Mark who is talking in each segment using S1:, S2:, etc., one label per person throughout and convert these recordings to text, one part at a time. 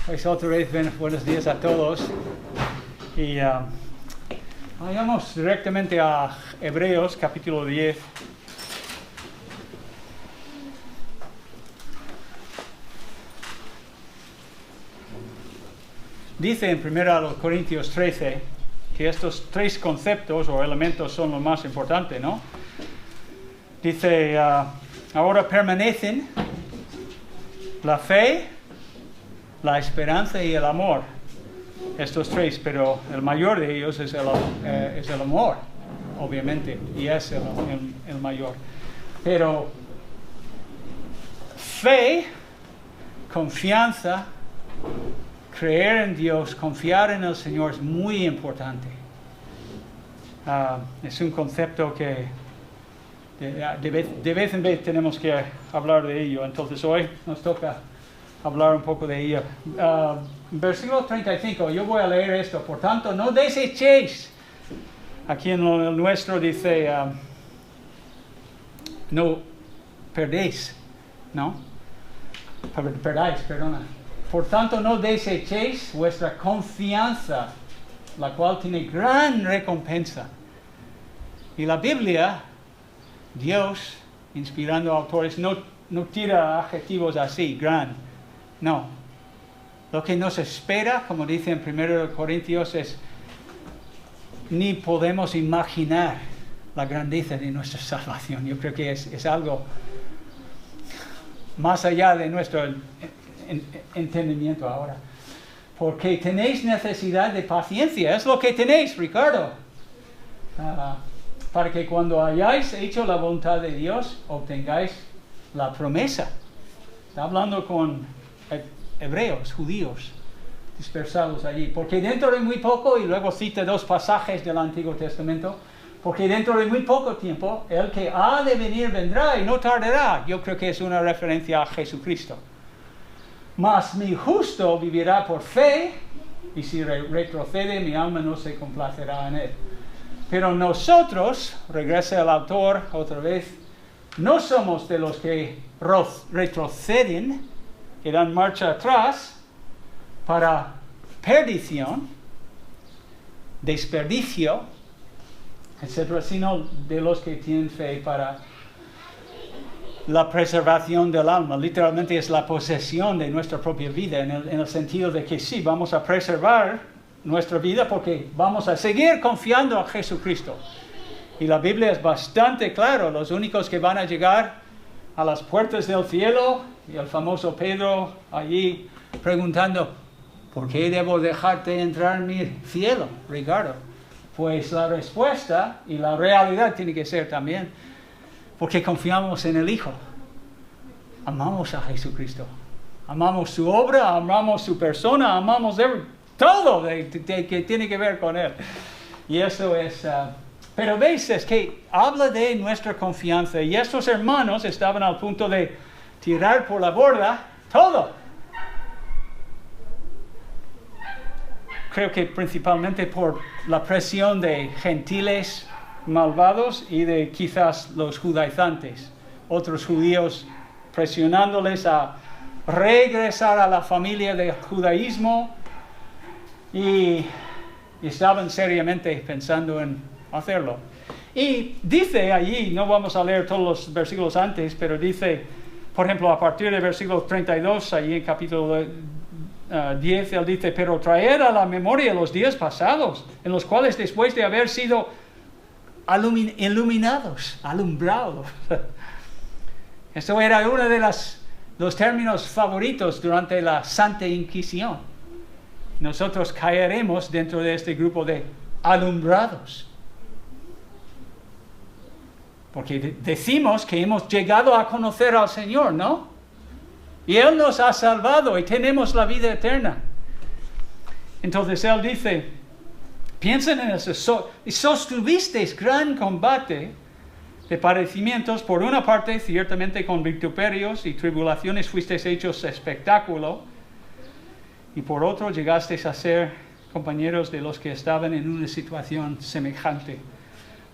S1: Pues otra vez buenos días a todos. Y vayamos directamente a Hebreos capítulo 10. Dice en 1 Corintios 13 que estos tres conceptos o elementos son lo más importante, ¿no? Dice, ahora permanecen la fe, la esperanza y el amor. Estos tres, pero el mayor de ellos es el amor, obviamente, y es el mayor. Pero fe, confianza, creer en Dios, confiar en el Señor es muy importante. Es un concepto que de vez en vez tenemos que hablar de ello. Entonces hoy nos toca hablar un poco de ello. Versículo 35, yo voy a leer esto. Por tanto, no desechéis. Aquí en el nuestro dice, no perdéis, ¿no? Perdáis, perdona. Por tanto, no desechéis vuestra confianza, la cual tiene gran recompensa. Y la Biblia, Dios, inspirando autores, no tira adjetivos así, gran. No. Lo que nos espera, como dice en 1 Corintios, es ni podemos imaginar la grandeza de nuestra salvación. Yo creo que es algo más allá de nuestro entendimiento ahora. Porque tenéis necesidad de paciencia. Es lo que tenéis, Ricardo. Para que cuando hayáis hecho la voluntad de Dios, obtengáis la promesa. Está hablando con hebreos, judíos, dispersados allí. Porque dentro de muy poco, y luego cita dos pasajes del Antiguo Testamento, porque dentro de muy poco tiempo, el que ha de venir vendrá y no tardará. Yo creo que es una referencia a Jesucristo. Mas mi justo vivirá por fe, y si retrocede, mi alma no se complacerá en él. Pero nosotros, regresa el autor otra vez, no somos de los que retroceden, que dan marcha atrás para perdición, desperdicio, etc., sino de los que tienen fe para la preservación del alma. Literalmente es la posesión de nuestra propia vida, en el sentido de que sí, vamos a preservar nuestra vida porque vamos a seguir confiando a Jesucristo. Y la Biblia es bastante clara, los únicos que van a llegar a las puertas del cielo, y el famoso Pedro allí preguntando, ¿por qué debo dejarte entrar en mi cielo, Ricardo? Pues la respuesta y la realidad tiene que ser también, porque confiamos en el Hijo. Amamos a Jesucristo. Amamos su obra, amamos su persona, amamos todo que tiene que ver con Él. Y eso es... pero veis, es que habla de nuestra confianza. Y estos hermanos estaban al punto de tirar por la borda todo. Creo que principalmente por la presión de gentiles malvados y de quizás los judaizantes, otros judíos presionándoles a regresar a la familia del judaísmo y estaban seriamente pensando en hacerlo. Y dice allí, no vamos a leer todos los versículos antes, pero dice, por ejemplo, a partir del versículo 32, allí en capítulo 10, él dice, pero traer a la memoria los días pasados, en los cuales después de haber sido iluminados, alumbrados. Eso era uno de los términos favoritos durante la Santa Inquisición. Nosotros caeremos dentro de este grupo de alumbrados. Porque decimos que hemos llegado a conocer al Señor, ¿no? Y Él nos ha salvado y tenemos la vida eterna. Entonces Él dice, piensen en eso, y sostuvisteis gran combate de padecimientos, por una parte, ciertamente con vituperios y tribulaciones fuisteis hechos espectáculo, y por otro llegasteis a ser compañeros de los que estaban en una situación semejante.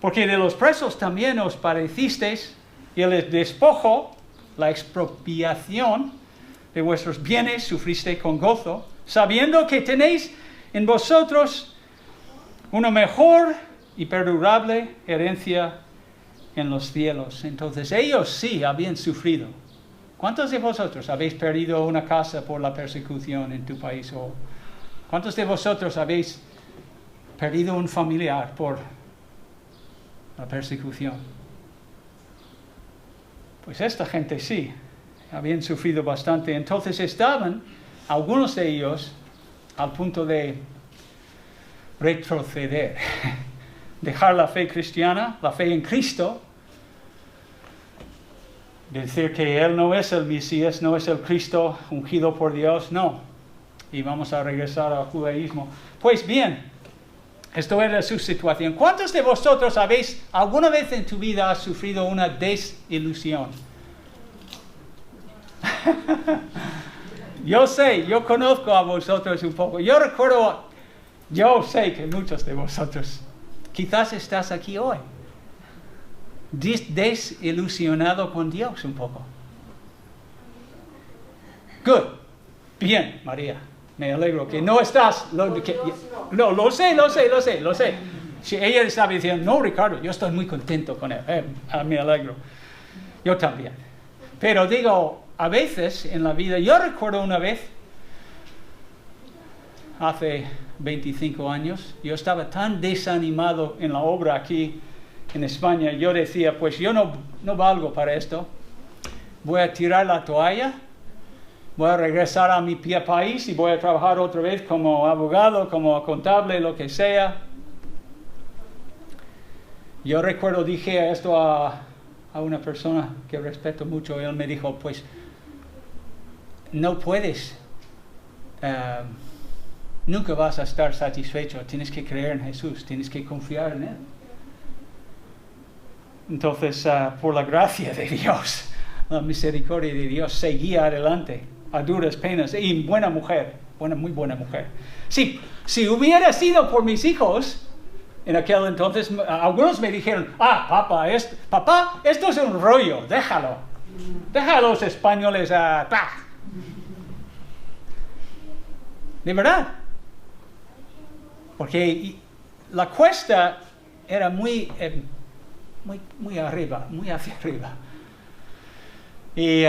S1: Porque de los presos también os padecisteis, y el despojo, la expropiación de vuestros bienes sufristeis con gozo, sabiendo que tenéis en vosotros una mejor y perdurable herencia en los cielos. Entonces ellos sí habían sufrido. ¿Cuántos de vosotros habéis perdido una casa por la persecución en tu país? ¿O cuántos de vosotros habéis perdido un familiar por la persecución? Pues esta gente sí, habían sufrido bastante. Entonces estaban, algunos de ellos, al punto de retroceder, dejar la fe cristiana, la fe en Cristo, decir que Él no es el Mesías, no es el Cristo ungido por Dios, no. Y vamos a regresar al judaísmo. Pues bien, esto era su situación. ¿Cuántos de vosotros habéis alguna vez en tu vida sufrido una desilusión? Yo sé, yo conozco a vosotros un poco. Yo sé que muchos de vosotros quizás estás aquí hoy desilusionado con Dios un poco. Good. Bien, María. Me alegro que no estás... Lo sé. Si ella estaba diciendo, no, Ricardo, yo estoy muy contento con él. Me alegro. Yo también. Pero digo, a veces en la vida, yo recuerdo una vez, hace 25 años, yo estaba tan desanimado en la obra aquí en España. Yo decía, pues yo no valgo para esto. Voy a tirar la toalla. Voy a regresar a mi país y voy a trabajar otra vez como abogado, como contable, lo que sea. Yo recuerdo, dije esto a una persona que respeto mucho. Él me dijo, pues, no puedes, nunca vas a estar satisfecho. Tienes que creer en Jesús, tienes que confiar en Él. Entonces, por la gracia de Dios, la misericordia de Dios, seguía adelante a duras penas. Y muy buena mujer. Sí, si hubiera sido por mis hijos, en aquel entonces, algunos me dijeron, papá, esto es un rollo, déjalo. Deja a los españoles de verdad. Porque la cuesta era muy arriba, muy hacia arriba. Y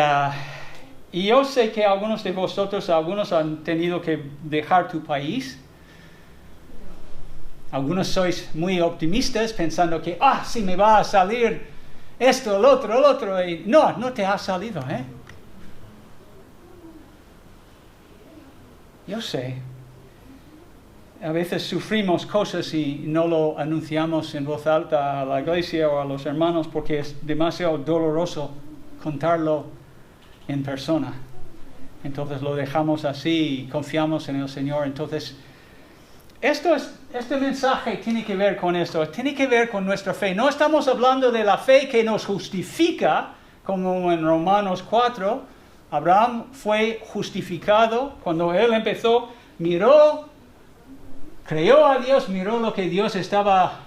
S1: yo sé que algunos de vosotros, algunos han tenido que dejar tu país. Algunos sois muy optimistas pensando que, sí me va a salir esto, el otro. Y no te ha salido, ¿eh? Yo sé. A veces sufrimos cosas y no lo anunciamos en voz alta a la iglesia o a los hermanos porque es demasiado doloroso contarlo en persona. Entonces lo dejamos así y confiamos en el Señor. Entonces, este mensaje tiene que ver con esto, tiene que ver con nuestra fe. No estamos hablando de la fe que nos justifica, como en Romanos 4. Abraham fue justificado cuando él empezó, creyó a Dios, miró lo que Dios estaba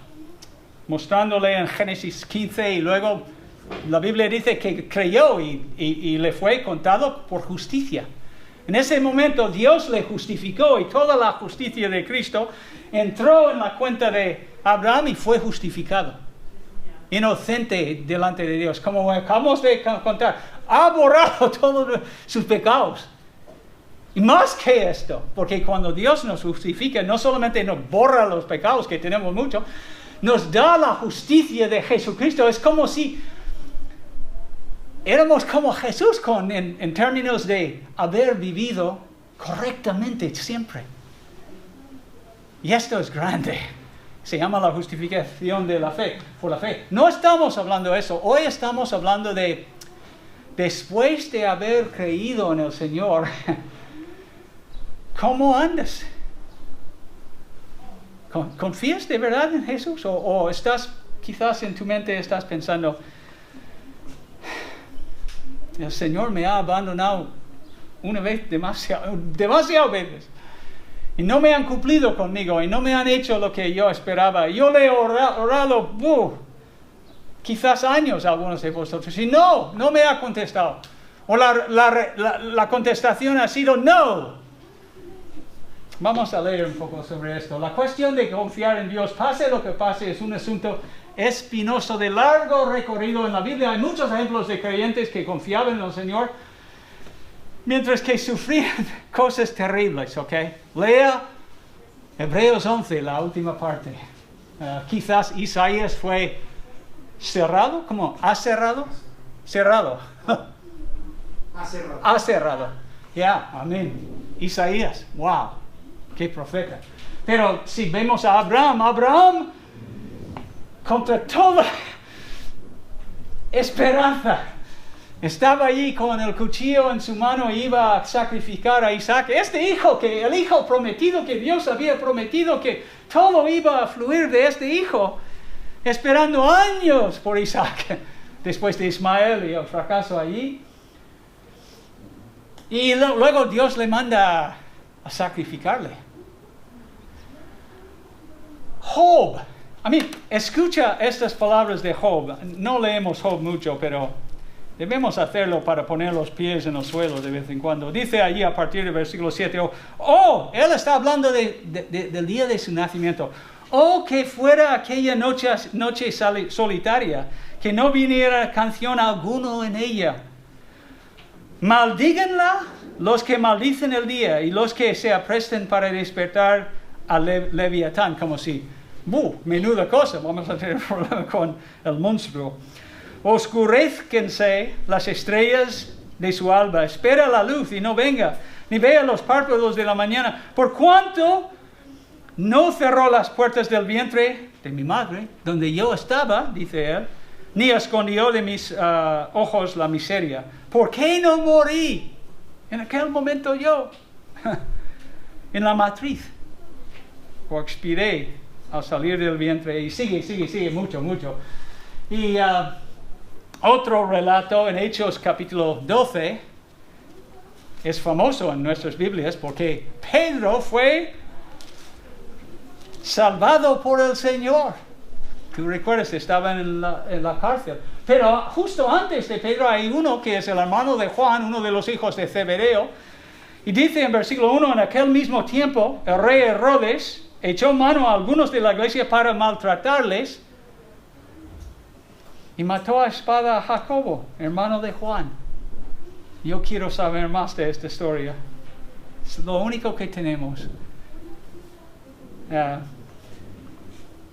S1: mostrándole en Génesis 15 y luego la Biblia dice que creyó y le fue contado por justicia. En ese momento Dios le justificó y toda la justicia de Cristo entró en la cuenta de Abraham y fue justificado. Inocente delante de Dios, como acabamos de contar, ha borrado todos sus pecados. Y más que esto, porque cuando Dios nos justifica, no solamente nos borra los pecados, que tenemos mucho, nos da la justicia de Jesucristo. Es como si éramos como Jesús en términos de haber vivido correctamente siempre. Y esto es grande. Se llama la justificación de la fe, por la fe. No estamos hablando de eso. Hoy estamos hablando de, después de haber creído en el Señor, ¿cómo andas? ¿Confías de verdad en Jesús? ¿O estás, quizás en tu mente estás pensando, el Señor me ha abandonado una vez, demasiadas veces? Y no me han cumplido conmigo y no me han hecho lo que yo esperaba. Yo le he orado quizás años a algunos de vosotros y no me ha contestado. O la contestación ha sido no. Vamos a leer un poco sobre esto. La cuestión de confiar en Dios, pase lo que pase, es un asunto espinoso de largo recorrido en la Biblia. Hay muchos ejemplos de creyentes que confiaban en el Señor, mientras que sufrían cosas terribles, ¿ok? Lea Hebreos 11, la última parte. Quizás Isaías fue cerrado, ¿cómo? ¿Ha cerrado? Cerrado. Ha cerrado. Ya, amén. Isaías, wow, qué profeta. Pero si vemos a Abraham, contra toda esperanza, estaba allí con el cuchillo en su mano y iba a sacrificar a Isaac. El hijo prometido que Dios había prometido, que todo iba a fluir de este hijo, esperando años por Isaac, después de Ismael y el fracaso allí. Y luego Dios le manda a sacrificarle. Job. Escucha estas palabras de Job. No leemos Job mucho, pero debemos hacerlo para poner los pies en el suelo de vez en cuando. Dice allí a partir del versículo 7, él está hablando del día de su nacimiento. Oh, que fuera aquella noche solitaria, que no viniera canción alguno en ella. Maldíganla los que maldicen el día y los que se apresten para despertar al Leviatán, como si, menuda cosa, vamos a tener problema con el monstruo. Oscurezquense las estrellas de su alba, espera la luz y no venga, ni vea los párpados de la mañana, por cuanto no cerró las puertas del vientre de mi madre, donde yo estaba, dice él, ni escondió de mis ojos la miseria. ¿Por qué no morí en aquel momento yo? En la matriz. O expiré al salir del vientre. Y sigue, mucho. Y otro relato en Hechos capítulo 12 es famoso en nuestras Biblias porque Pedro fue salvado por el Señor. Tú recuerdas, estaban en la cárcel. Pero justo antes de Pedro hay uno que es el hermano de Juan, uno de los hijos de Zebedeo. Y dice en versículo 1, en aquel mismo tiempo, el rey Herodes echó mano a algunos de la iglesia para maltratarles y mató a espada a Jacobo, hermano de Juan. Yo quiero saber más de esta historia. Es lo único que tenemos.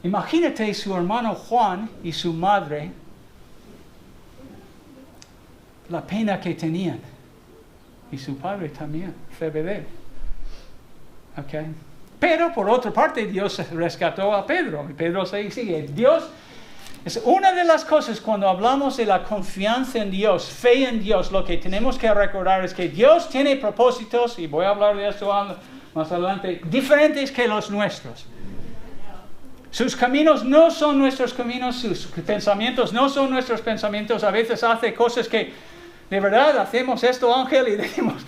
S1: Imagínate su hermano Juan y su madre, la pena que tenían. Y su padre también, Zebedeo. Okay. Pero por otra parte, Dios rescató a Pedro. Y Pedro sigue. Dios, es una de las cosas cuando hablamos de la confianza en Dios, fe en Dios, lo que tenemos que recordar es que Dios tiene propósitos, y voy a hablar de esto más adelante, diferentes que los nuestros. Sus caminos no son nuestros caminos, sus pensamientos no son nuestros pensamientos. A veces hace cosas que, de verdad, hacemos esto, Ángel, y decimos,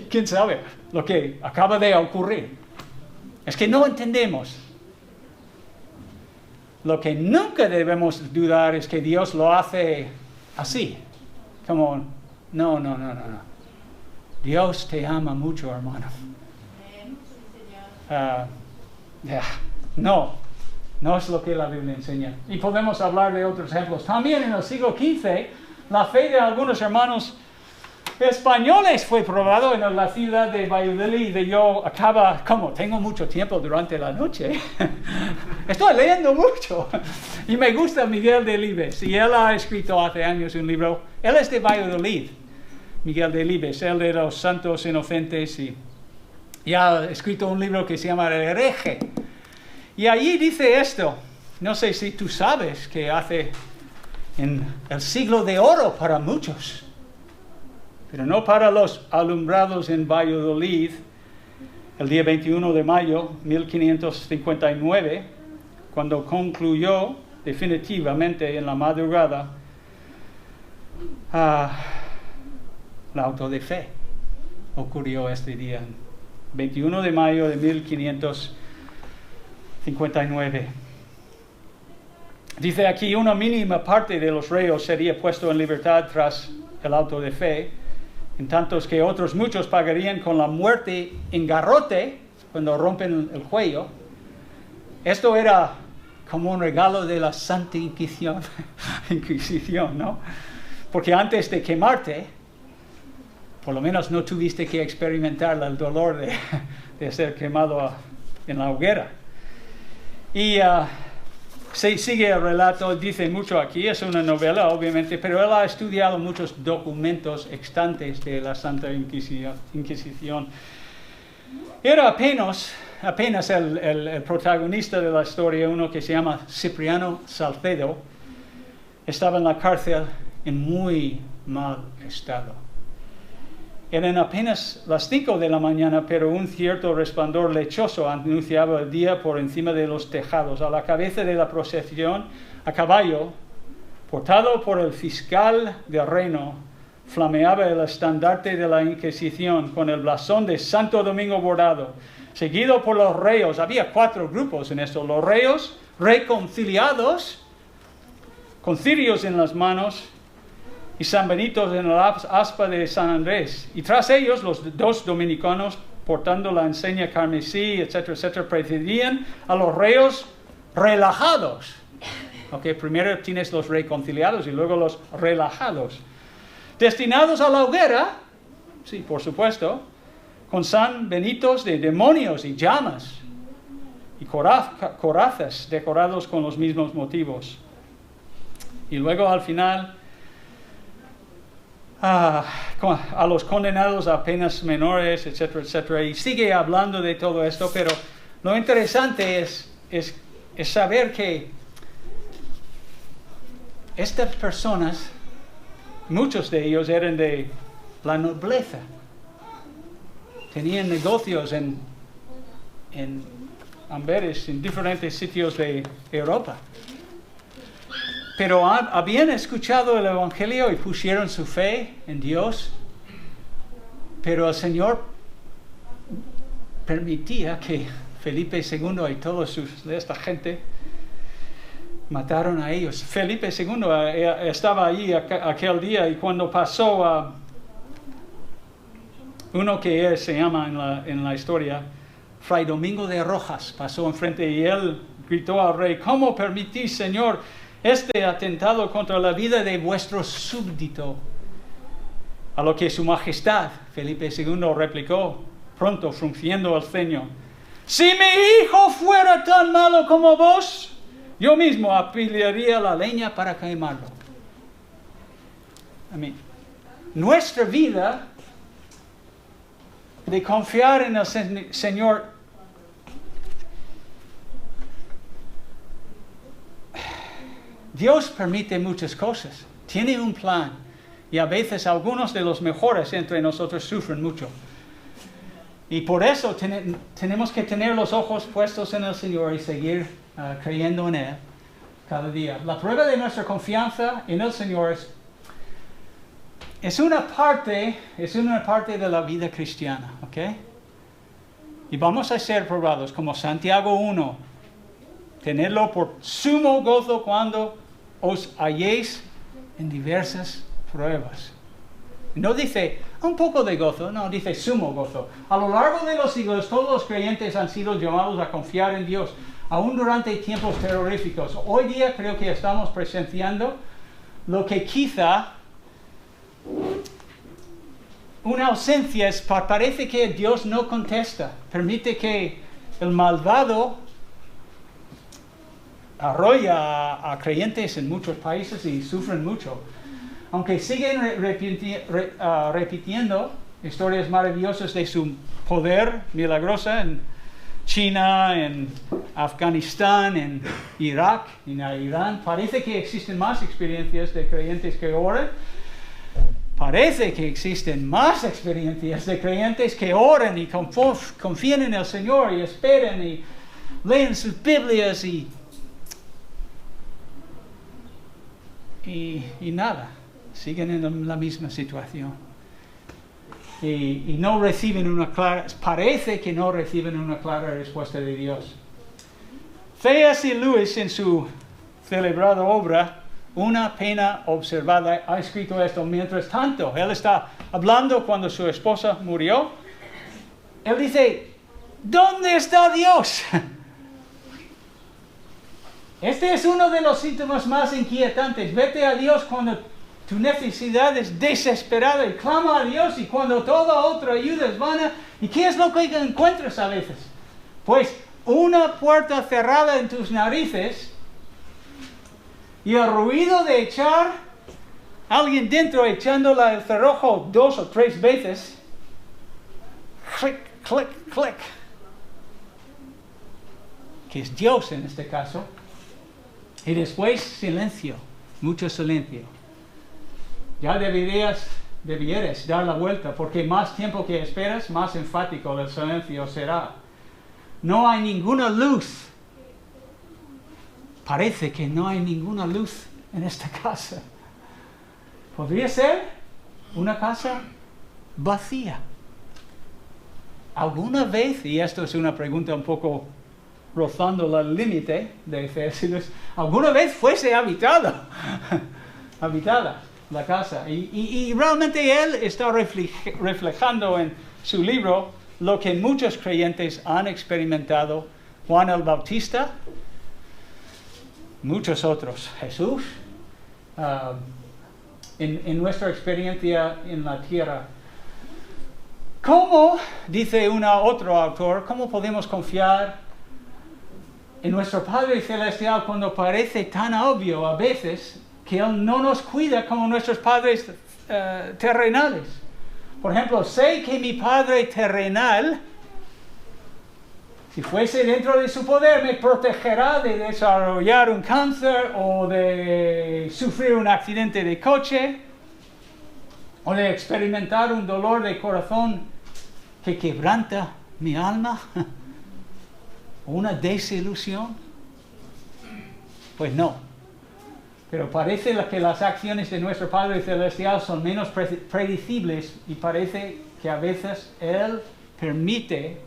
S1: ¿quién sabe lo que acaba de ocurrir? Es que no entendemos. Lo que nunca debemos dudar es que Dios lo hace así. Como, no. Dios te ama mucho, hermano. No es lo que la Biblia enseña. Y podemos hablar de otros ejemplos. También en el siglo XV, la fe de algunos hermanos españoles fue probado en la ciudad de Valladolid. Y yo tengo mucho tiempo durante la noche. Estoy leyendo mucho. Y me gusta Miguel Delibes. Y él ha escrito hace años un libro. Él es de Valladolid, Miguel Delibes. Él de los santos inocentes. Y ha escrito un libro que se llama El hereje. Y allí dice esto, no sé si tú sabes que hace en el siglo de oro para muchos, pero no para los alumbrados en Valladolid, el día 21 de mayo de 1559, cuando concluyó definitivamente en la madrugada el auto de fe. Ocurrió este día, 21 de mayo de 1559. Dice aquí, una mínima parte de los reos sería puesto en libertad tras el auto de fe, en tanto que otros muchos pagarían con la muerte en garrote cuando rompen el cuello. Esto era como un regalo de la Santa Inquisición, ¿no? Porque antes de quemarte, por lo menos no tuviste que experimentar el dolor de ser quemado en la hoguera. Y sigue el relato, dice mucho aquí, es una novela obviamente, pero él ha estudiado muchos documentos extantes de la Santa Inquisición. Era apenas el protagonista de la historia, uno que se llama Cipriano Salcedo, estaba en la cárcel en muy mal estado. Eran apenas las 5 de la mañana, pero un cierto resplandor lechoso anunciaba el día por encima de los tejados. A la cabeza de la procesión, a caballo, portado por el fiscal del reino, flameaba el estandarte de la Inquisición con el blasón de Santo Domingo bordado, seguido por los reos. Había 4 grupos en esto: los reos reconciliados, con cirios en las manos, y San Benito en el aspa de San Andrés. Y tras ellos, los 2 dominicanos, portando la enseña carmesí, etcétera, etcétera, precedían a los reos relajados. Okay, primero tienes los reconciliados y luego los relajados. Destinados a la hoguera, sí, por supuesto, con San Benitos de demonios y llamas, y corazas decorados con los mismos motivos. Y luego al final, a los condenados a penas menores, etcétera, etcétera. Y sigue hablando de todo esto, pero lo interesante es saber que estas personas, muchos de ellos eran de la nobleza. Tenían negocios en Amberes, en diferentes sitios de Europa. Pero habían escuchado el Evangelio y pusieron su fe en Dios. Pero el Señor permitía que Felipe II y toda esta gente mataron a ellos. Felipe II estaba allí aquel día, y cuando pasó uno que se llama en la historia Fray Domingo de Rojas, pasó enfrente y él gritó al rey: ¿cómo permitís, Señor, este atentado contra la vida de vuestro súbdito? A lo que su majestad Felipe II replicó, pronto frunciendo el ceño: si mi hijo fuera tan malo como vos, yo mismo apilaría la leña para quemarlo. Nuestra vida de confiar en el Señor Dios permite muchas cosas, tiene un plan, y a veces algunos de los mejores entre nosotros sufren mucho. Y por eso tenemos que tener los ojos puestos en el Señor y seguir creyendo en Él cada día. La prueba de nuestra confianza en el Señor es una parte de la vida cristiana, ¿ok? Y vamos a ser probados, como Santiago 1, tenerlo por sumo gozo cuando os halléis en diversas pruebas. No dice un poco de gozo, no, dice sumo gozo. A lo largo de los siglos, todos los creyentes han sido llamados a confiar en Dios, aún durante tiempos terroríficos. Hoy día creo que estamos presenciando lo que quizá una ausencia es, parece que Dios no contesta, permite que el malvado arrolla a creyentes en muchos países y sufren mucho. Aunque siguen repitiendo historias maravillosas de su poder milagroso en China, en Afganistán, en Irak, en Irán, parece que existen más experiencias de creyentes que oran. Parece que existen más experiencias de creyentes que oran y confían en el Señor y esperan y leen sus Biblias y nada, siguen en la misma situación. Y no reciben parece que no reciben una clara respuesta de Dios. C.S. Lewis, en su celebrada obra Una pena observada, ha escrito esto. Mientras tanto, él está hablando cuando su esposa murió. Él dice, ¿Dónde está Dios? Este es uno de los síntomas más inquietantes. Vete a Dios cuando tu necesidad es desesperada y clama a Dios, y cuando toda otra ayuda es vana. ¿Y qué es lo que encuentras a veces? Pues una puerta cerrada en tus narices y el ruido de echar alguien dentro echándola el cerrojo 2 o 3 veces. Clic, clic, clic. Que es Dios en este caso. Y después silencio, mucho silencio. Ya debieras dar la vuelta, porque más tiempo que esperas, más enfático el silencio será. No hay ninguna luz. Parece que no hay ninguna luz en esta casa. Podría ser una casa vacía. ¿Alguna vez, y esto es una pregunta un poco rozando el límite de Efesios, alguna vez fuese habitada la casa? Y realmente él está reflejando en su libro lo que muchos creyentes han experimentado. Juan el Bautista, muchos otros, Jesús, en nuestra experiencia en la tierra. ¿Cómo, dice otro autor, cómo podemos confiar en nuestro Padre Celestial cuando parece tan obvio a veces que Él no nos cuida como nuestros padres terrenales? Por ejemplo, sé que mi Padre terrenal, si fuese dentro de su poder, me protegerá de desarrollar un cáncer o de sufrir un accidente de coche o de experimentar un dolor de corazón que quebranta mi alma, o una desilusión. Pues no. Pero parece que las acciones de nuestro Padre Celestial son menos predecibles, y parece que a veces Él permite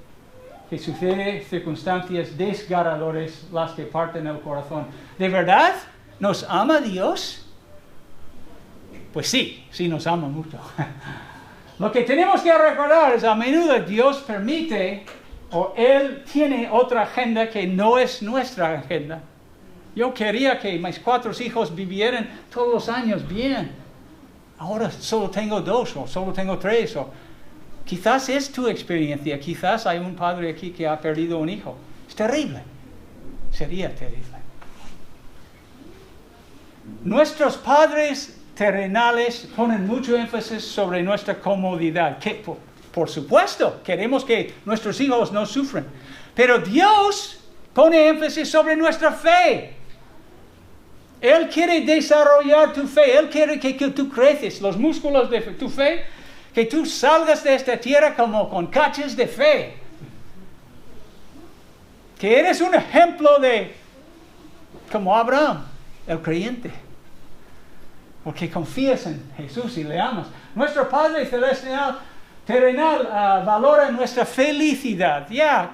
S1: que suceden circunstancias desgarradoras las que parten el corazón. ¿De verdad nos ama Dios? Pues sí nos ama mucho. Lo que tenemos que recordar es a menudo Dios permite, o Él tiene otra agenda que no es nuestra agenda. Yo quería que mis 4 hijos vivieran todos los años bien. Ahora solo tengo 2 o solo tengo 3. O quizás es tu experiencia. Quizás hay un padre aquí que ha perdido un hijo. Es terrible. Sería terrible. Nuestros padres terrenales ponen mucho énfasis sobre nuestra comodidad. Que, por supuesto, queremos que nuestros hijos no sufran. Pero Dios pone énfasis sobre nuestra fe. Él quiere desarrollar tu fe. Él quiere que tú creces los músculos de tu fe, que tú salgas de esta tierra como con cachas de fe. Que eres un ejemplo como Abraham, el creyente. Porque confías en Jesús y le amas. Nuestro Padre Celestial terrenal valora nuestra felicidad.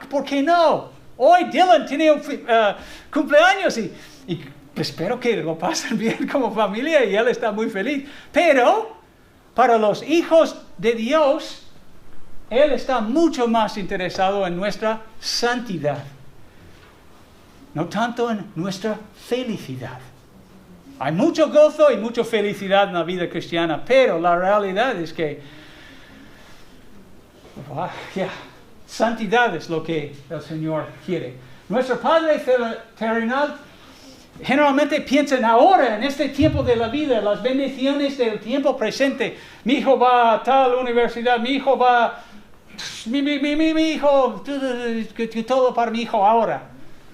S1: ¿Por qué no? Hoy Dylan tiene un cumpleaños y espero que lo pasen bien como familia y él está muy feliz. Pero para los hijos de Dios, Él está mucho más interesado en nuestra santidad, no tanto en nuestra felicidad. Hay mucho gozo y mucha felicidad en la vida cristiana, pero la realidad es que santidad es lo que el Señor quiere. Nuestro Padre terrenal generalmente piensa ahora, en este tiempo de la vida, las bendiciones del tiempo presente. Mi hijo va a tal universidad, mi hijo va... Mi hijo, todo para mi hijo ahora.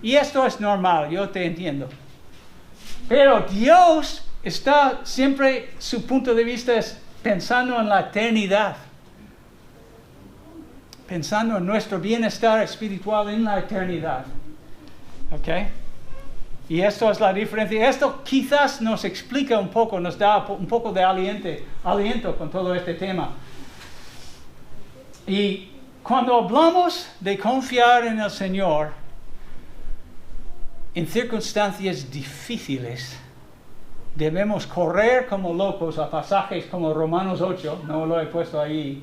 S1: Y esto es normal, yo te entiendo. Pero Dios está siempre, su punto de vista es pensando en la eternidad. Pensando en nuestro bienestar espiritual en la eternidad. ¿Ok? Y esto es la diferencia. Esto quizás nos explica un poco, nos da un poco de aliento con todo este tema. Y cuando hablamos de confiar en el Señor en circunstancias difíciles, debemos correr como locos a pasajes como Romanos 8, no lo he puesto ahí,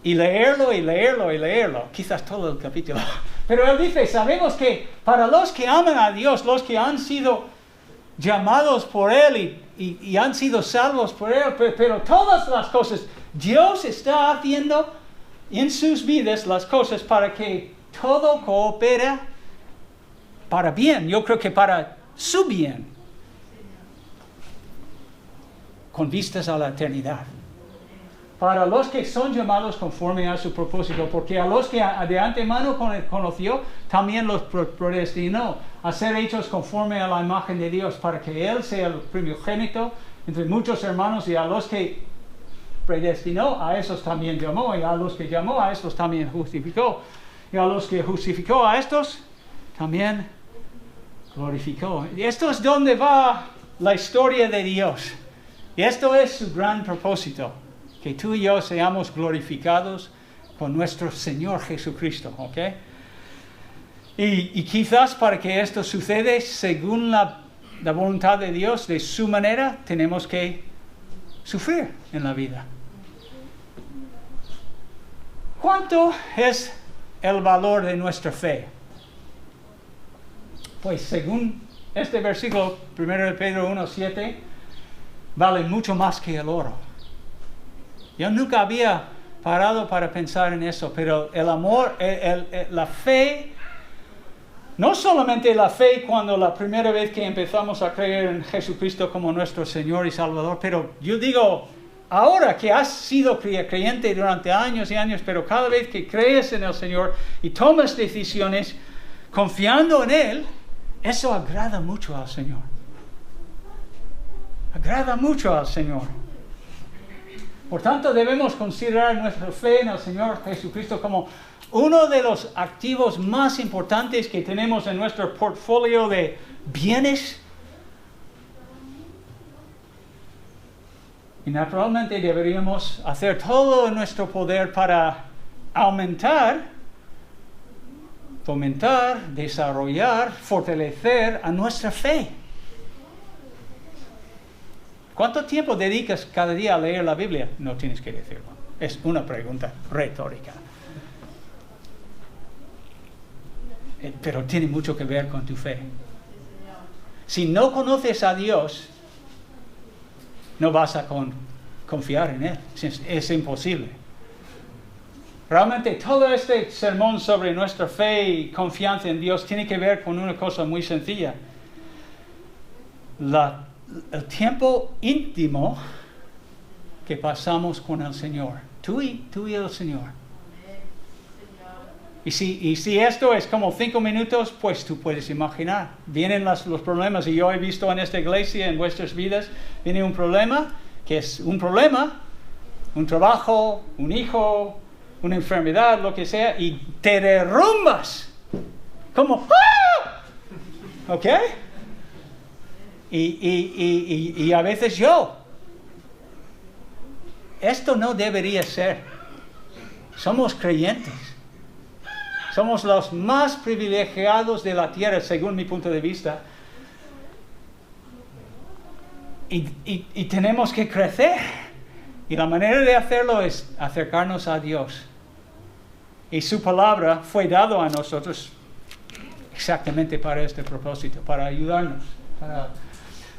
S1: y leerlo y leerlo y leerlo, quizás todo el capítulo. Pero él dice, sabemos que para los que aman a Dios, los que han sido llamados por Él y han sido salvos por Él, pero todas las cosas, Dios está haciendo en sus vidas las cosas para que todo coopere para bien. Yo creo que para su bien, con vistas a la eternidad. Para los que son llamados conforme a su propósito, porque a los que de antemano conoció, también los predestinó a ser hechos conforme a la imagen de Dios, para que Él sea el primogénito entre muchos hermanos, y a los que predestinó, a esos también llamó, y a los que llamó, a estos también justificó, y a los que justificó, a estos también glorificó. Y esto es donde va la historia de Dios, y esto es su gran propósito, que tú y yo seamos glorificados con nuestro Señor Jesucristo, ¿ok? Y quizás para que esto suceda según la voluntad de Dios, de su manera, tenemos que sufrir en la vida. ¿Cuánto es el valor de nuestra fe? Pues según este versículo, 1 de Pedro 1:7, vale mucho más que el oro. Yo nunca había parado para pensar en eso, pero el amor, la fe, no solamente la fe cuando la primera vez que empezamos a creer en Jesucristo como nuestro Señor y Salvador, pero yo digo, ahora que has sido creyente durante años y años, pero cada vez que crees en el Señor y tomas decisiones confiando en Él, eso agrada mucho al Señor. Agrada mucho al Señor. Por tanto, debemos considerar nuestra fe en el Señor Jesucristo como uno de los activos más importantes que tenemos en nuestro portfolio de bienes. Y naturalmente deberíamos hacer todo en nuestro poder para aumentar, fomentar, desarrollar, fortalecer a nuestra fe. ¿Cuánto tiempo dedicas cada día a leer la Biblia? No tienes que decirlo. Es una pregunta retórica. Pero tiene mucho que ver con tu fe. Si no conoces a Dios, no vas a confiar en Él. Es imposible. Realmente todo este sermón sobre nuestra fe y confianza en Dios tiene que ver con una cosa muy sencilla. El tiempo íntimo que pasamos con el Señor. Tú y el Señor. Y si esto es como 5 minutos, pues tú puedes imaginar. Vienen los problemas, y yo he visto en esta iglesia, en vuestras vidas, viene un problema, que es un problema, un trabajo, un hijo, una enfermedad, lo que sea, y te derrumbas. Como, ¡ah! ¿Ok? Y a veces esto no debería ser. Somos creyentes. Somos los más privilegiados de la tierra, según mi punto de vista. Y tenemos que crecer. Y la manera de hacerlo es acercarnos a Dios. Y su palabra fue dado a nosotros exactamente para este propósito, para ayudarnos.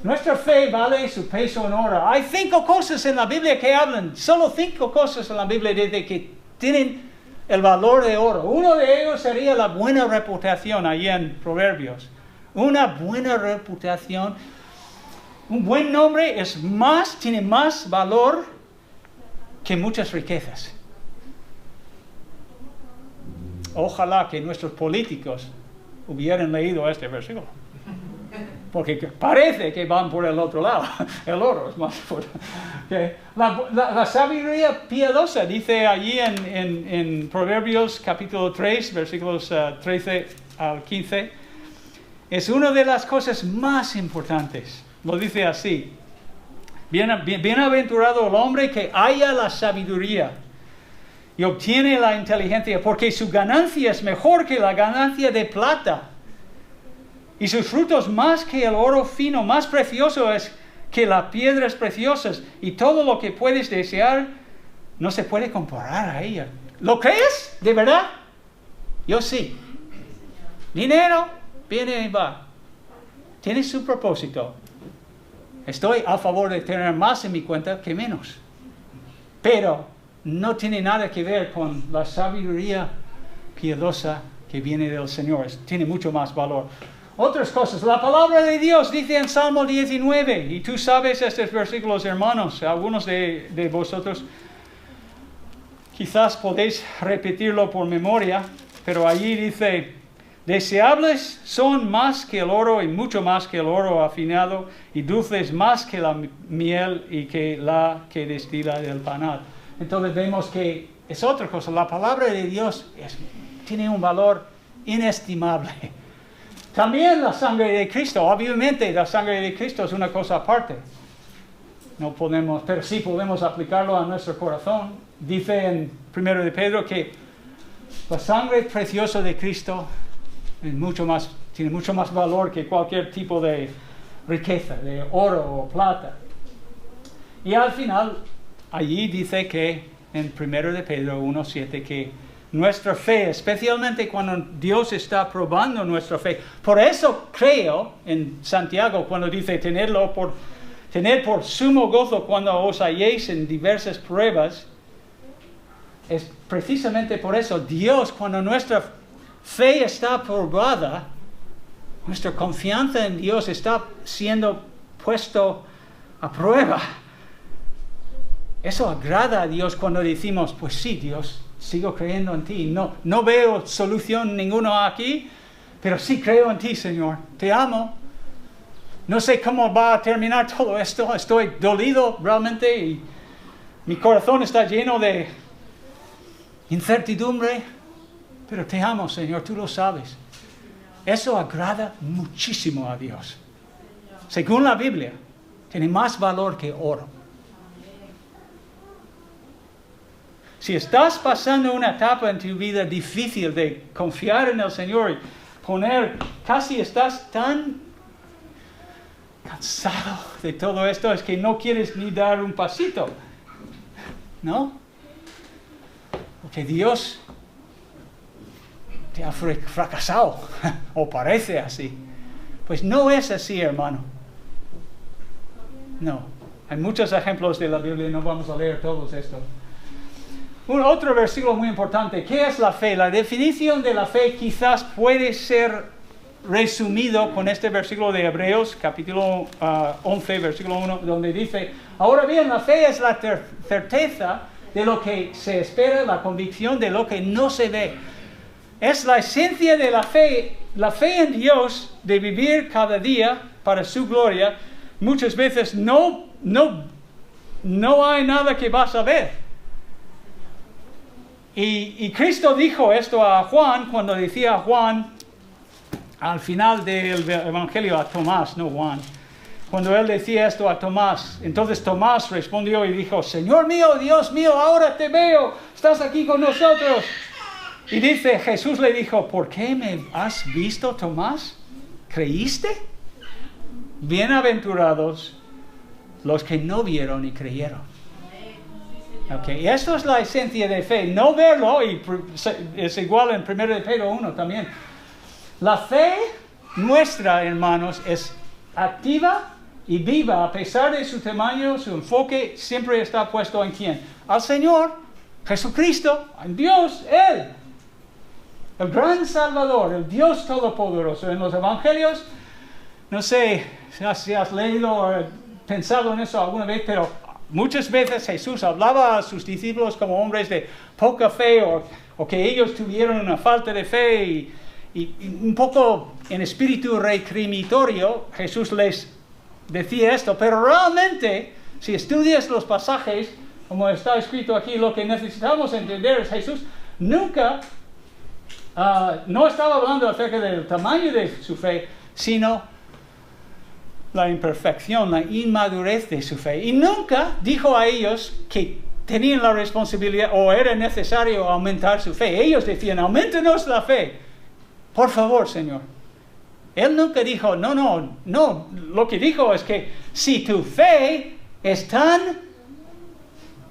S1: Nuestra fe vale su peso en oro. Hay 5 cosas en la Biblia que hablan, solo 5 cosas en la Biblia de que tienen el valor de oro. Uno de ellos sería la buena reputación, ahí en Proverbios. Una buena reputación, un buen nombre tiene más valor que muchas riquezas. Ojalá que nuestros políticos hubieran leído este versículo. Porque parece que van por el otro lado. El oro es más fuerte. Okay. La sabiduría piadosa, dice allí en Proverbios capítulo 3, versículos 13 al 15, es una de las cosas más importantes. Lo dice así. Bienaventurado el hombre que halla la sabiduría y obtiene la inteligencia, porque su ganancia es mejor que la ganancia de plata. Y sus frutos más que el oro fino, más precioso es que las piedras preciosas. Y todo lo que puedes desear no se puede comparar a ella. ¿Lo crees? ¿De verdad? Yo sí. Dinero viene y va. Tiene su propósito. Estoy a favor de tener más en mi cuenta que menos. Pero no tiene nada que ver con la sabiduría piadosa que viene del Señor. Tiene mucho más valor. Otras cosas. La palabra de Dios dice en Salmo 19. Y tú sabes estos versículos, hermanos. Algunos de vosotros quizás podéis repetirlo por memoria. Pero allí dice: deseables son más que el oro y mucho más que el oro afinado, y dulces más que la miel y que la que destila del panal. Entonces vemos que es otra cosa. La palabra de Dios tiene un valor inestimable. También la sangre de Cristo. Obviamente la sangre de Cristo es una cosa aparte. No podemos, pero sí podemos aplicarlo a nuestro corazón. Dice en 1 de Pedro que la sangre preciosa de Cristo tiene mucho más valor que cualquier tipo de riqueza, de oro o plata. Y al final, allí dice que en 1 de Pedro 1:7 que nuestra fe, especialmente cuando Dios está probando nuestra fe. Por eso creo en Santiago cuando dice tener por sumo gozo cuando os halléis en diversas pruebas. Es precisamente por eso Dios, cuando nuestra fe está probada, nuestra confianza en Dios está siendo puesto a prueba. Eso agrada a Dios cuando decimos, pues sí, Dios, sigo creyendo en ti. No veo solución ninguna aquí, pero sí creo en ti, Señor. Te amo. No sé cómo va a terminar todo esto. Estoy dolido realmente y mi corazón está lleno de incertidumbre, pero te amo, Señor, tú lo sabes. Eso agrada muchísimo a Dios. Según la Biblia, tiene más valor que oro. Si estás pasando una etapa en tu vida difícil de confiar en el Señor y casi estás tan cansado de todo esto, es que no quieres ni dar un pasito, ¿no? Porque Dios te ha fracasado, o parece así. Pues no es así, hermano. No. Hay muchos ejemplos de la Biblia, no vamos a leer todos estos. Otro versículo muy importante. ¿Qué es la fe? La definición de la fe quizás puede ser resumido con este versículo de Hebreos, capítulo 11, versículo 1, donde dice: ahora bien, la fe es la certeza de lo que se espera, la convicción de lo que no se ve. Es la esencia de la fe en Dios, de vivir cada día para su gloria. Muchas veces no hay nada que vas a ver. Y Cristo dijo esto a Juan cuando decía a Juan, al final del Evangelio, a Tomás, no Juan, cuando él decía esto a Tomás. Entonces Tomás respondió y dijo: Señor mío, Dios mío, ahora te veo, estás aquí con nosotros. Y dice, Jesús le dijo: ¿por qué me has visto, Tomás? ¿Creíste? Bienaventurados los que no vieron y creyeron. Okay. Esto es la esencia de fe. No verlo, y es igual en 1 de Pedro 1 también. La fe nuestra, hermanos, es activa y viva. A pesar de su tamaño, su enfoque siempre está puesto en ¿quién? Al Señor, Jesucristo, en Dios, Él. El gran Salvador, el Dios Todopoderoso. En los Evangelios, no sé si has leído o pensado en eso alguna vez, pero muchas veces Jesús hablaba a sus discípulos como hombres de poca fe o que ellos tuvieron una falta de fe y un poco en espíritu recrimitorio Jesús les decía esto. Pero realmente, si estudias los pasajes, como está escrito aquí, lo que necesitamos entender es Jesús nunca no estaba hablando acerca del tamaño de su fe, sino la imperfección, la inmadurez de su fe. Y nunca dijo a ellos que tenían la responsabilidad o era necesario aumentar su fe. Ellos decían: auméntenos la fe, por favor, Señor. Él nunca dijo, no. Lo que dijo es que si tu fe es tan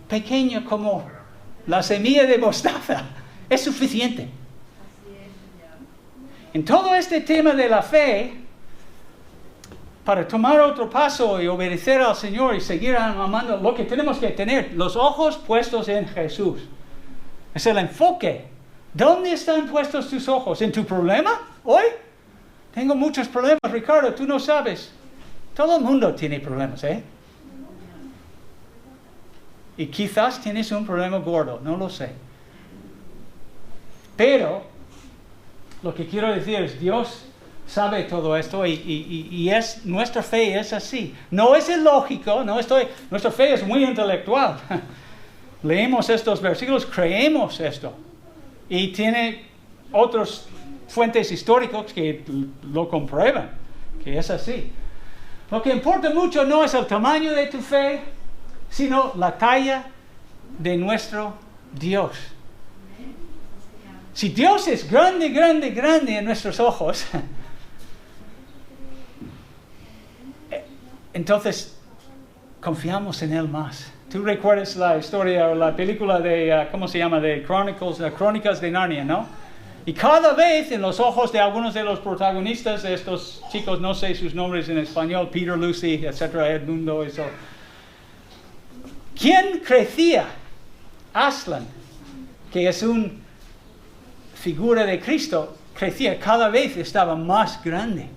S1: pequeña como La semilla de mostaza es suficiente. En todo este tema de la fe, para tomar otro paso y obedecer al Señor y seguir amando, lo que tenemos que tener, los ojos puestos en Jesús. Es el enfoque. ¿Dónde están puestos tus ojos? ¿En tu problema hoy? Tengo muchos problemas, Ricardo, tú no sabes. Todo el mundo tiene problemas, ¿eh? Y quizás tienes un problema gordo, no lo sé. Pero lo que quiero decir es, Dios sabe todo esto y nuestra fe es así. No es ilógico, nuestra fe es muy intelectual. Leemos estos versículos, creemos esto. Y tiene otras fuentes históricas que lo comprueban, que es así. Lo que importa mucho no es el tamaño de tu fe, sino la talla de nuestro Dios. Si Dios es grande, grande, grande en nuestros ojos, entonces confiamos en Él más. Tú recuerdas la historia o la película de, ¿cómo se llama? De Crónicas de Narnia, ¿no? Y cada vez en los ojos de algunos de los protagonistas de estos chicos, no sé sus nombres en español, Peter, Lucy, etcétera, Edmundo, eso. ¿Quién crecía? Aslan, que es una figura de Cristo, crecía, cada vez estaba más grande,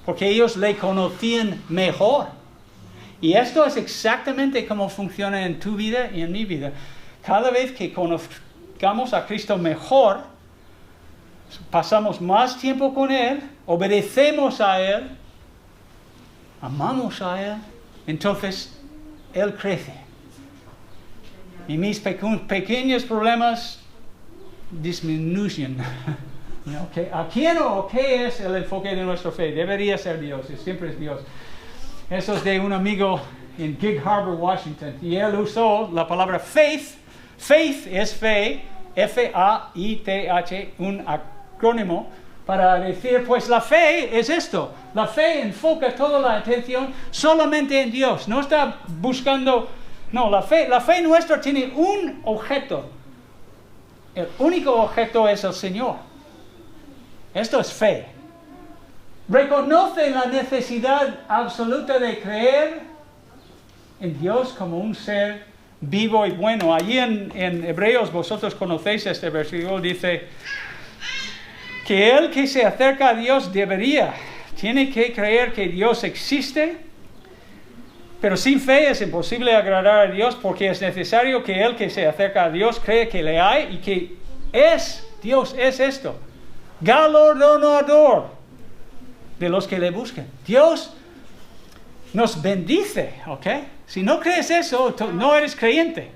S1: porque ellos le conocían mejor. Y esto es exactamente como funciona en tu vida y en mi vida. Cada vez que conozcamos a Cristo mejor, pasamos más tiempo con Él, obedecemos a Él, amamos a Él, entonces Él crece. Y mis pequeños problemas disminuyen. ¿A quién o qué es el enfoque de nuestra fe? Debería ser Dios, siempre es Dios. Eso es de un amigo en Gig Harbor, Washington. Y él usó la palabra faith. Faith es fe, F-A-I-T-H, un acrónimo, para decir, pues la fe es esto. La fe enfoca toda la atención solamente en Dios. No está buscando... No, la fe nuestra tiene un objeto. El único objeto es el Señor. Esto es fe. Reconoce la necesidad absoluta de creer en Dios como un ser vivo y bueno. Allí en Hebreos, vosotros conocéis este versículo, dice que el que se acerca a Dios tiene que creer que Dios existe, pero sin fe es imposible agradar a Dios porque es necesario que el que se acerca a Dios cree que le hay y que Dios es esto, galardonador de los que le buscan. Dios nos bendice, ¿ok? Si no crees eso, no eres creyente.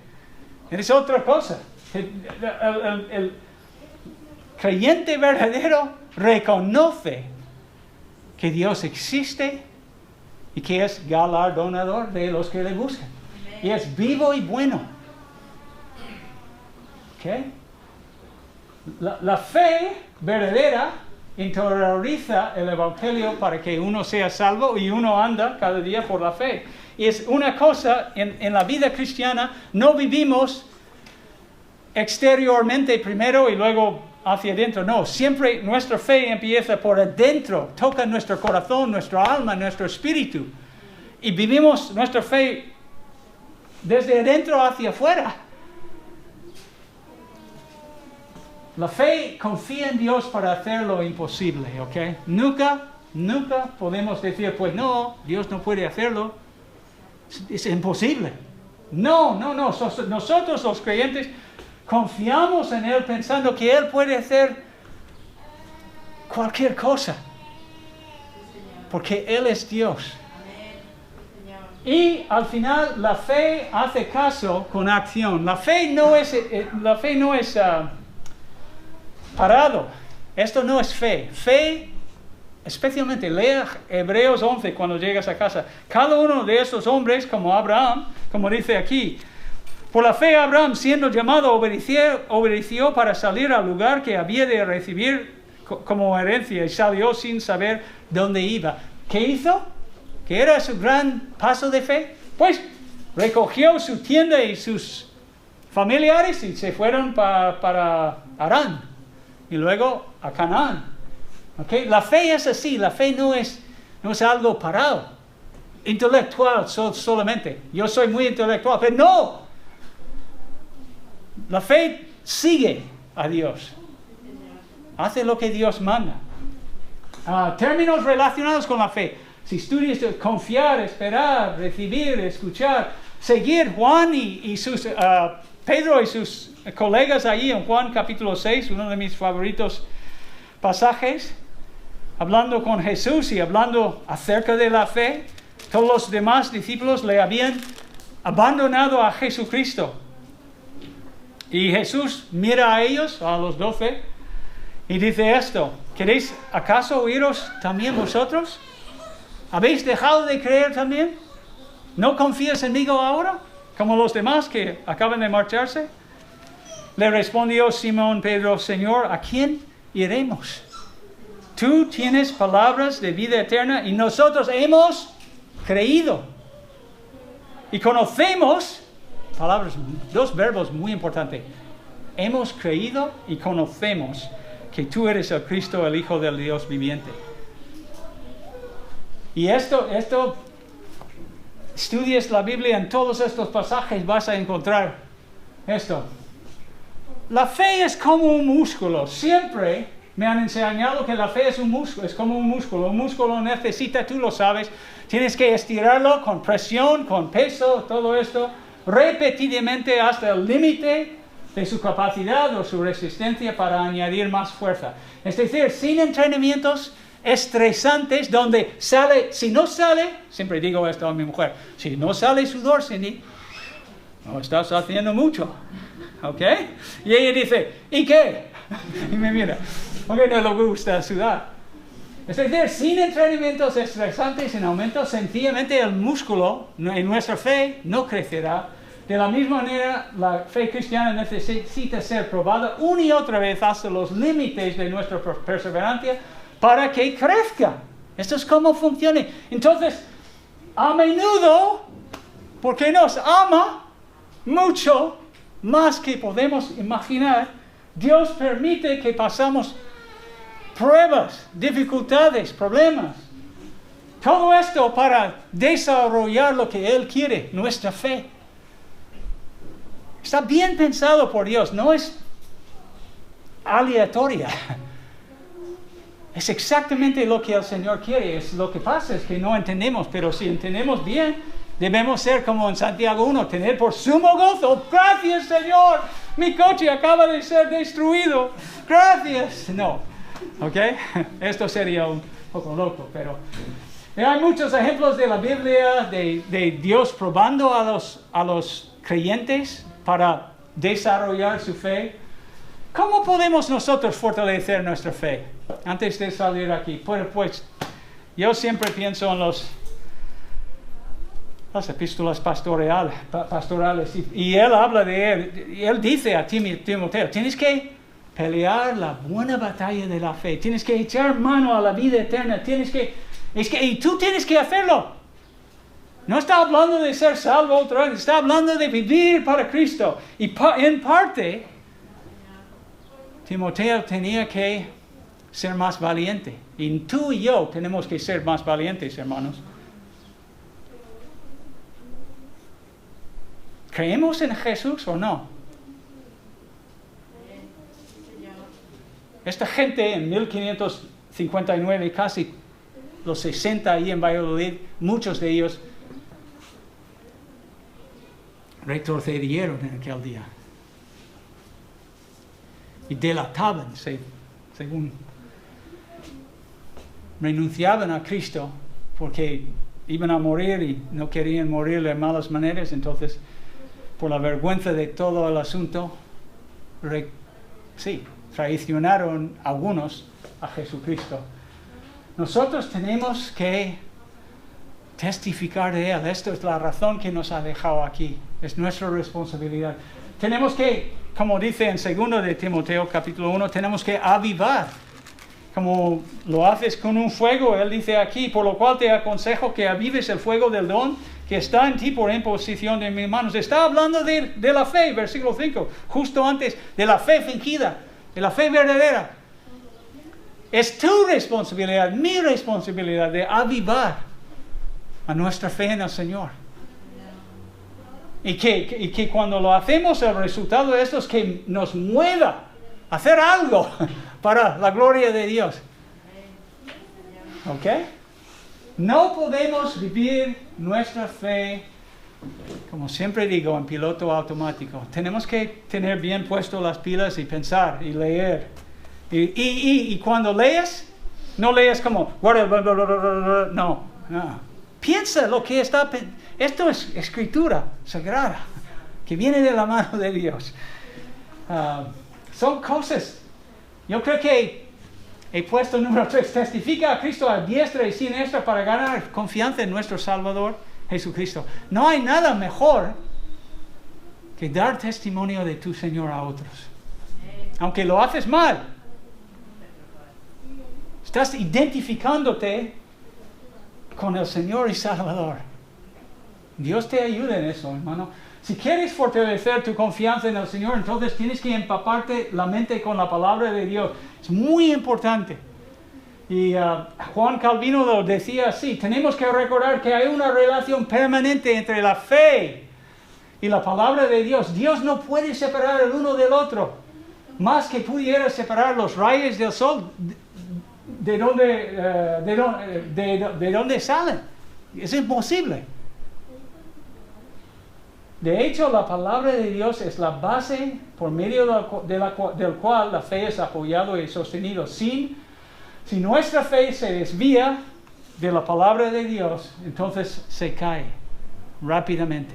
S1: Eres otra cosa. El creyente verdadero reconoce que Dios existe y que es galardonador de los que le buscan. Y es vivo y bueno. ¿Ok? La fe verdadera interioriza el Evangelio para que uno sea salvo y uno anda cada día por la fe. Y es una cosa, en la vida cristiana, no vivimos exteriormente primero y luego hacia adentro. No, siempre nuestra fe empieza por adentro, toca nuestro corazón, nuestra alma, nuestro espíritu. Y vivimos nuestra fe desde adentro hacia afuera. La fe confía en Dios para hacer lo imposible, ¿ok? Nunca podemos decir, pues no, Dios no puede hacerlo. Es imposible. No. Nosotros los creyentes confiamos en Él pensando que Él puede hacer cualquier cosa. Porque Él es Dios. Y al final la fe hace caso con acción. La fe no es parado. Esto no es fe. Fe, especialmente, lea Hebreos 11 cuando llegas a casa. Cada uno de estos hombres, como Abraham, como dice aquí, por la fe Abraham, siendo llamado, obedeció para salir al lugar que había de recibir como herencia y salió sin saber dónde iba. ¿Qué hizo? ¿Qué era su gran paso de fe? Pues recogió su tienda y sus familiares y se fueron para Harán y luego a Canaán. ¿Okay? La fe es así, la fe no es algo parado, intelectual solamente. Yo soy muy intelectual, pero no. La fe sigue a Dios. Hace lo que Dios manda. Términos relacionados con la fe. Si estudias confiar, esperar, recibir, escuchar, seguir Juan y sus Pedro y sus colegas ahí en Juan capítulo 6, uno de mis favoritos pasajes, hablando con Jesús y hablando acerca de la fe. Todos los demás discípulos le habían abandonado a Jesucristo. Y Jesús mira a ellos, a los 12, y dice esto: ¿queréis acaso oíros también vosotros? ¿Habéis dejado de creer también? ¿No confías en mí ahora, como los demás que acaban de marcharse? Le respondió Simón Pedro: Señor, ¿a quién iremos? Tú tienes palabras de vida eterna y nosotros hemos creído. Y conocemos, dos verbos muy importantes. Hemos creído y conocemos que tú eres el Cristo, el Hijo del Dios viviente. Y esto, estudias la Biblia, en todos estos pasajes vas a encontrar esto. La fe es como un músculo. Siempre me han enseñado que la fe es un músculo, es como un músculo. Un músculo necesita, tú lo sabes, tienes que estirarlo con presión, con peso, todo esto, repetidamente hasta el límite de su capacidad o su resistencia para añadir más fuerza. Es decir, sin entrenamientos estresantes donde sale, si no sale, siempre digo esto a mi mujer, si no sale sudor, Cindy, no estás haciendo mucho, ¿ok? Y ella dice, ¿y qué? Y me mira, porque no le gusta sudar. Es decir, sin entrenamientos estresantes en aumento, sencillamente el músculo en nuestra fe no crecerá. De la misma manera, la fe cristiana necesita ser probada una y otra vez hasta los límites de nuestra perseverancia para que crezca. Esto es cómo funciona. Entonces, a menudo, porque nos ama mucho, más que podemos imaginar, Dios permite que pasamos pruebas, dificultades, problemas. Todo esto para desarrollar lo que Él quiere, nuestra fe. Está bien pensado por Dios, no es aleatoria. Es exactamente lo que el Señor quiere. Lo que pasa es que no entendemos, pero si entendemos bien, debemos ser como en Santiago 1, tener por sumo gozo. Gracias, Señor, mi coche acaba de ser destruido. Gracias. No, ¿ok? Esto sería un poco loco, pero hay muchos ejemplos de la Biblia de Dios probando a los creyentes para desarrollar su fe. ¿Cómo podemos nosotros fortalecer nuestra fe? Antes de salir aquí, pues yo siempre pienso en las epístolas pastorales y él habla de él, y él dice a Timoteo, tienes que pelear la buena batalla de la fe, tienes que echar mano a la vida eterna, y tú tienes que hacerlo. No está hablando de ser salvo otra vez, está hablando de vivir para Cristo. Y en parte, Timoteo tenía que ser más valiente. Y tú y yo tenemos que ser más valientes, hermanos. ¿Creemos en Jesús o no? Esta gente en 1559, casi los 60 ahí en Valladolid, muchos de ellos retrocedieron en aquel día y delataban, según renunciaban a Cristo porque iban a morir y no querían morir de malas maneras. Entonces, por la vergüenza de todo el asunto, traicionaron algunos a Jesucristo. Nosotros tenemos que testificar de Él. Esto es la razón que nos ha dejado aquí. Es nuestra responsabilidad. Tenemos que, como dice en 2 de Timoteo capítulo 1, tenemos que avivar. Como lo haces con un fuego, Él dice aquí, por lo cual te aconsejo que avives el fuego del don que está en ti por imposición de mis manos. Está hablando de la fe, versículo 5, justo antes de la fe fingida, de la fe verdadera. Es tu responsabilidad, mi responsabilidad de avivar a nuestra fe en el Señor. Y que cuando lo hacemos, el resultado de esto es que nos mueva a hacer algo para la gloria de Dios. ¿Ok? No podemos vivir nuestra fe, como siempre digo, en piloto automático. Tenemos que tener bien puesto las pilas y pensar y leer. Y cuando lees, no lees como, no. Piensa lo que está... Esto es escritura sagrada, que viene de la mano de Dios. Son cosas. Yo creo que he puesto número 3. Testifica a Cristo a diestra y siniestra para ganar confianza en nuestro Salvador, Jesucristo. No hay nada mejor que dar testimonio de tu Señor a otros. Aunque lo haces mal. Estás identificándote con el Señor y Salvador. Dios te ayude en eso, hermano. Si quieres fortalecer tu confianza en el Señor, entonces tienes que empaparte la mente con la palabra de Dios. Es muy importante. Y Juan Calvino lo decía así: tenemos que recordar que hay una relación permanente entre la fe y la palabra de Dios. Dios no puede separar el uno del otro, más que pudiera separar los rayos del sol de dónde salen. Es imposible. De hecho, la palabra de Dios es la base por medio del cual la fe es apoyada y sostenida. Si nuestra fe se desvía de la palabra de Dios, entonces se cae rápidamente.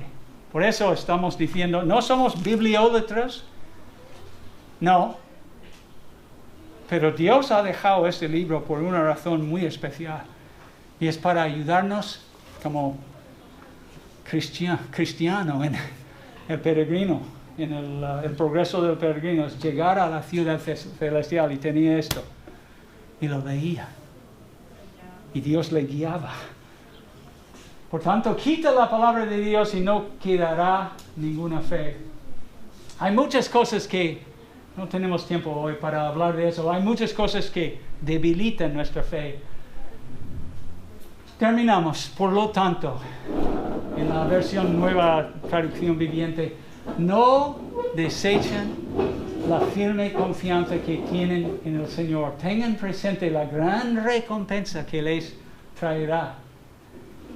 S1: Por eso estamos diciendo, no somos bibliólatras, no. Pero Dios ha dejado este libro por una razón muy especial. Y es para ayudarnos como cristiano en el peregrino, en el progreso del peregrino, es llegar a la ciudad celestial. Y tenía esto. Y lo veía. Y Dios le guiaba. Por tanto, quita la palabra de Dios y no quedará ninguna fe. Hay muchas cosas que... No tenemos tiempo hoy para hablar de eso. Hay muchas cosas que debilitan nuestra fe. Terminamos. Por lo tanto, en la versión nueva, traducción viviente, no desechen la firme confianza que tienen en el Señor. Tengan presente la gran recompensa que les traerá.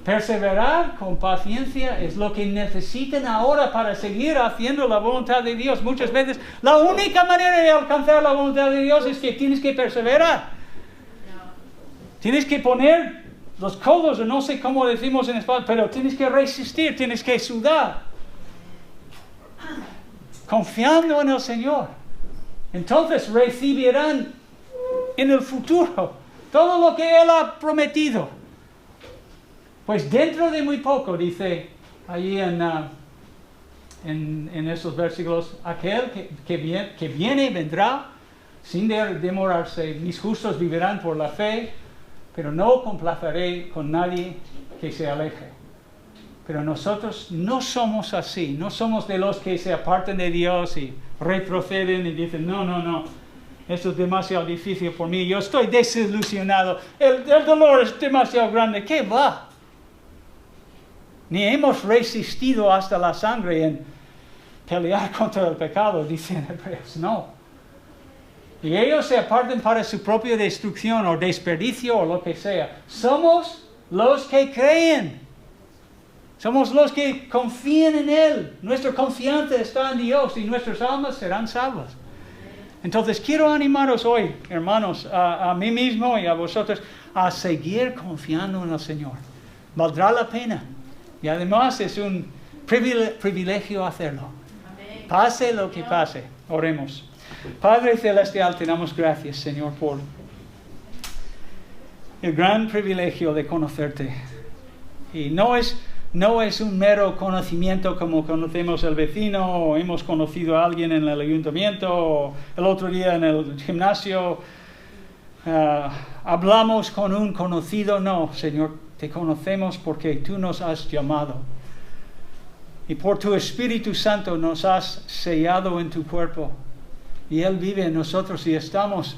S1: Perseverar con paciencia es lo que necesitan ahora para seguir haciendo la voluntad de Dios. Muchas veces la única manera de alcanzar la voluntad de Dios es que tienes que perseverar. Tienes que poner los codos, o no sé cómo decimos en español, pero tienes que resistir, tienes que sudar. Confiando en el Señor. Entonces recibirán en el futuro todo lo que Él ha prometido. Pues dentro de muy poco, dice allí en esos versículos, aquel que viene vendrá sin demorarse. Mis justos vivirán por la fe, pero no complaceré con nadie que se aleje. Pero nosotros no somos así, no somos de los que se apartan de Dios y retroceden y dicen, no, esto es demasiado difícil por mí, yo estoy desilusionado, el dolor es demasiado grande. ¿Qué va? Ni hemos resistido hasta la sangre en pelear contra el pecado, dicen Hebreos. No. Y ellos se apartan para su propia destrucción o desperdicio o lo que sea. Somos los que creen. Somos los que confían en Él. Nuestra confianza está en Dios y nuestras almas serán salvas. Entonces quiero animaros hoy, hermanos, a mí mismo y a vosotros, a seguir confiando en el Señor. Valdrá la pena. Y además es un privilegio hacerlo. Amén. Pase lo que pase. Oremos. Padre Celestial, te damos gracias, Señor, por el gran privilegio de conocerte. Y no es un mero conocimiento como conocemos al vecino, o hemos conocido a alguien en el ayuntamiento, o el otro día en el gimnasio hablamos con un conocido. No, Señor. te conocemos porque tú nos has llamado. Y por tu Espíritu Santo nos has sellado en tu cuerpo. Y Él vive en nosotros y estamos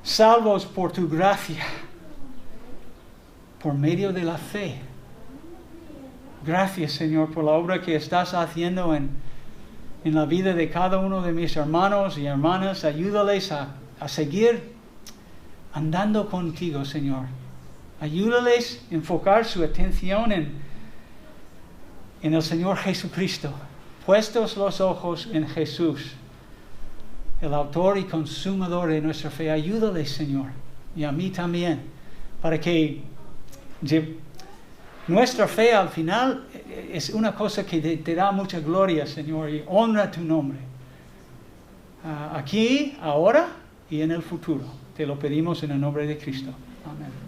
S1: salvos por tu gracia, por medio de la fe. Gracias, Señor, por la obra que estás haciendo en la vida de cada uno de mis hermanos y hermanas. Ayúdales a seguir andando contigo, Señor. Ayúdales a enfocar su atención en el Señor Jesucristo. Puestos los ojos en Jesús, el autor y consumador de nuestra fe. Ayúdales, Señor, y a mí también, para que nuestra fe al final es una cosa que te da mucha gloria, Señor, y honra tu nombre. Aquí, ahora y en el futuro. Te lo pedimos en el nombre de Cristo. Amén.